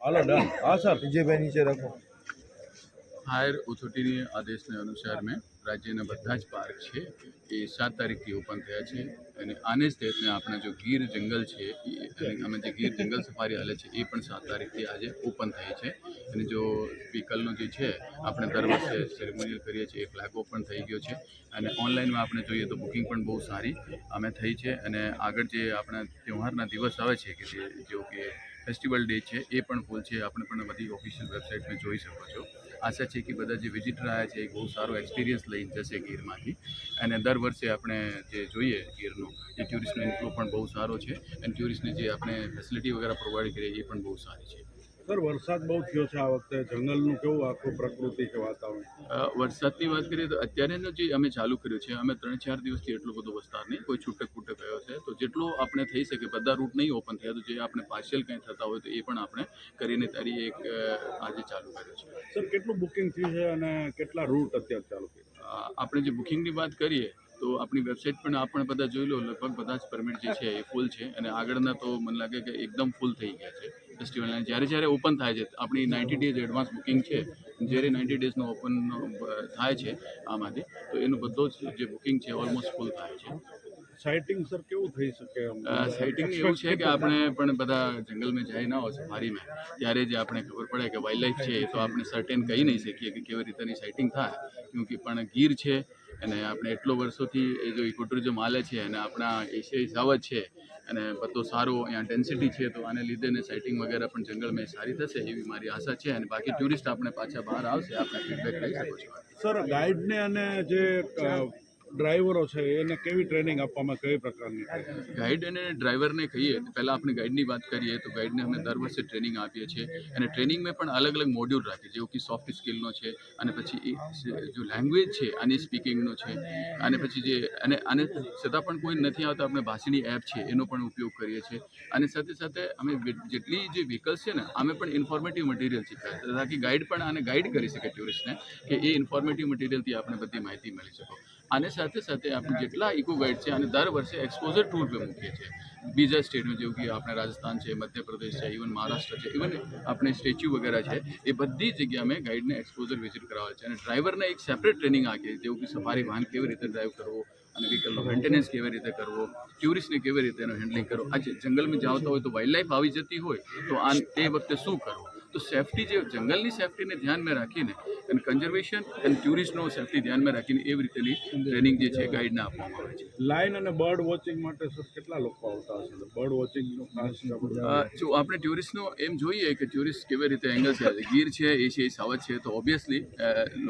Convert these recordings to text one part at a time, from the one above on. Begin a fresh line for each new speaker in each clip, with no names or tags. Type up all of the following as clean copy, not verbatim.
હાલો done. હા sir, Vijaybhai નીચે રાખો.
હાયર ઓથોરિટીની આદેશને અનુસાર મેં રાજ્યના બધા જ પાર્ક છે એ 7 તારીખથી ઓપન થયા છે અને આને જ તહેતને આપણા જો ગીર જંગલ છે અને અમે જે ગીર જંગલ સફારી હાલે છે એ પણ 7 તારીખથી આજે ઓપન થઈ છે અને જો વ્હીકલનો જે છે આપણે દર વર્ષે સેરેમોનિયલ કરીએ છીએ એ ફ્લેગ ઓપન થઈ ગયો છે અને ઓનલાઈનમાં આપણે જોઈએ તો બુકિંગ પણ બહુ સારી અમે થઈ છે અને આગળ જે આપણા તહેવારના દિવસ આવે છે કે જો કે ફેસ્ટિવલ ડે છે એ પણ ફૂલ છે. આપણે પણ બધી ઓફિશિયલ વેબસાઇટમાં જોઈ શકો છો. આશા છે કે બધા જે વિઝિટર આવ્યા છે એ બહુ સારો એક્સપિરિયન્સ લઈ જશે ગીરમાંથી અને દર વર્ષે આપણે જે જોઈએ ગીરનું એ ટુરિસ્ટનો ઇન્ફ્લો પણ બહુ સારો છે અને ટુરિસ્ટને જે આપણે ફેસિલિટી વગેરે પ્રોવાઈડ કરીએ એ પણ બહુ સારી છે.
સર, વરસાદ બહુ થયો છે આ વખતે. જંગલનું કેવું આખું પ્રકૃતિ કે વાતાવરણ?
વરસાદની વાત કરીએ તો અત્યારેનો જે અમે ચાલુ કર્યું છે અમે 3-4 દિવસથી એટલો બધો વરસાદ નહીં, કોઈ છૂટક ગયો છે તો જેટલો આપણે થઈ શકે બધા રૂટ નહીં ઓપન થયા તો જે આપણે પાર્શિયલ કંઈ થતા હોય તો એ પણ આપણે કરીને તારી એક આજે ચાલુ કર્યો છે.
સર, કેટલું બુકિંગ થયું છે અને કેટલા રૂટ અત્યારે ચાલુ કર્યા?
આપણે જે બુકિંગની વાત કરીએ તો આપણી વેબસાઇટ પણ આપણે બધા જોઈ લો, લગભગ બધા જ પરમિટ જે છે એ ફૂલ છે અને આગળના તો મને લાગે કે એકદમ ફૂલ થઈ ગયા છે ફેસ્ટિવલના. જ્યારે ઓપન થાય છે આપણી 90 ડેઝ એડવાન્સ બુકિંગ છે. જ્યારે 90 ડેઝનો ઓપન થાય છે આમાંથી તો એનું બધો જ જે બુકિંગ છે ઓલમોસ્ટ ફૂલ થાય છે.
સાઇટિંગ સર કેવું થઈ શકે?
સાઇટિંગ એવું છે કે આપણે પણ બધા જંગલમાં જાય ના હોય સફારીમાં ત્યારે જ આપણે ખબર પડે કે વાઇલ્ડ લાઈફ છે તો આપણે સર્ટેન કહી નહીં શકીએ કે કેવી રીતેની સાઇટિંગ થાય કેમકે પણ ગીર છે અને આપણે એટલો વર્ષોથી એ જો ઇકોટુરિઝમ હાલે છે અને આપણા એશિયાઈ સાવજ છે અને બધો સારો અહીંયા ડેન્સિટી છે તો આને લીધે ને સાઇટિંગ વગેરે પણ જંગલમાં સારી થશે એવી મારી આશા છે અને બાકી ટુરિસ્ટ આપણે પાછા બહાર આવશે આપણે ફીડબેક લઈ શકો છો.
સર, ગાઈડને અને જે ડ્રાઈવરો છે એને કેવી ટ્રેનિંગ આપવામાં, કઈ પ્રકારની?
ગાઈડ અને ડ્રાઈવરને કહીએ પહેલાં આપણે ગાઈડની વાત કરીએ તો ગાઈડને અમે દર વર્ષે ટ્રેનિંગ આપીએ છીએ અને ટ્રેનિંગમાં પણ અલગ અલગ મોડ્યુલ રાખીએ જેવું કે સોફ્ટ સ્કિલનો છે અને પછી જો લેંગ્વેજ છે આની સ્પીકિંગનો છે અને પછી જે આને છતાં પણ કોઈ નથી આવતા આપણે ભાષાની એપ છે એનો પણ ઉપયોગ કરીએ છીએ અને સાથે સાથે અમે જેટલી જે વ્હીકલ્સ છે ને અમે પણ ઇન્ફોર્મેટિવ મટીરિયલ શીખવાય તાકી ગાઈડ પણ આને ગાઈડ કરી શકે ટુરિસ્ટને કે એ ઇન્ફોર્મેટિવ મટીરિયલથી આપણે બધી માહિતી મળી શકો. આને સાથે સાથે આપણે જેટલા ઇકો ગાઈડ છે અને દર વર્ષે એક્સપોઝર ટૂર પર મૂકીએ છીએ બીજા સ્ટેટમાં જેવું કે આપણે રાજસ્થાન છે, મધ્યપ્રદેશ છે, ઇવન મહારાષ્ટ્ર છે, ઇવન આપણે સ્ટેચ્યુ વગેરે છે એ બધી જગ્યાએ અમે ગાઈડને એક્સપોઝર વિઝિટ કરાવે છે અને ડ્રાઈવરને એક સેપરેટ ટ્રેનિંગ આપીએ જેવું કે સફારી વાહન કેવી રીતે ડ્રાઈવ કરવો અને વ્હીકલનો મેન્ટેનન્સ કેવી રીતે કરવો, ટુરિસ્ટને કેવી રીતે એનું હેન્ડલિંગ કરવો. આજે જંગલમાં જાવતા હોય તો વાઇલ્ડ લાઈફ આવી જતી હોય તો તે વખતે શું કરવું તો સેફટી જે જંગલની સેફટીને ધ્યાનમાં રાખીને અને કન્ઝર્વેશન અને ટુરિસ્ટનો સેફટી ધ્યાનમાં રાખીને એવી રીતેની ટ્રેનિંગ જે છે ગાઈડને આપવામાં આવે છે.
લાઇન અને બર્ડ વોચિંગ માટે સર કેટલા લોકો આવતા હશે? બર્ડ વોચિંગનો ખાસ
જો આપણે ટુરિસ્ટનો એમ જોઈએ કે ટુરિસ્ટ કેવી રીતે એંગલ છે ગીર છે એશિયાઈ સાવજ છે તો ઓબ્વિયસલી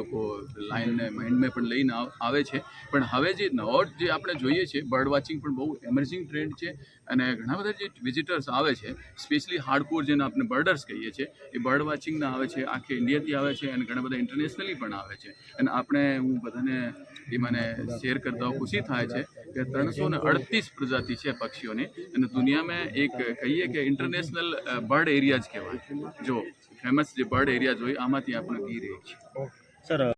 લોકો લાઇનને માઇન્ડમાં પણ લઈને આવે છે પણ હવે જે નવો જે આપણે જોઈએ છે બર્ડ વોચિંગ પણ બહુ એમર્જિંગ ટ્રેન્ડ છે અને ઘણા બધા જે વિઝિટર્સ આવે છે સ્પેશિયલી હાર્ડકોર જેને આપણે બર્ડર્સ કહીએ છીએ એ બર્ડ વોચિંગના આવે છે આખે ઇન્ડિયાથી આવે છે અને ઘણા બધા ઇન્ટરનેશનલી પણ આવે છે અને હું બધાને એ મને શેર કરતા ખુશી થાય છે કે 338 પ્રજાતિ છે પક્ષીઓની અને દુનિયામાં એક કહીએ કે ઇન્ટરનેશનલ બર્ડ એરિયા જ કહેવાય. જો ફેમસ જે બર્ડ એરિયા જોઈએ આમાંથી આપણો ગીર એક છે.
સર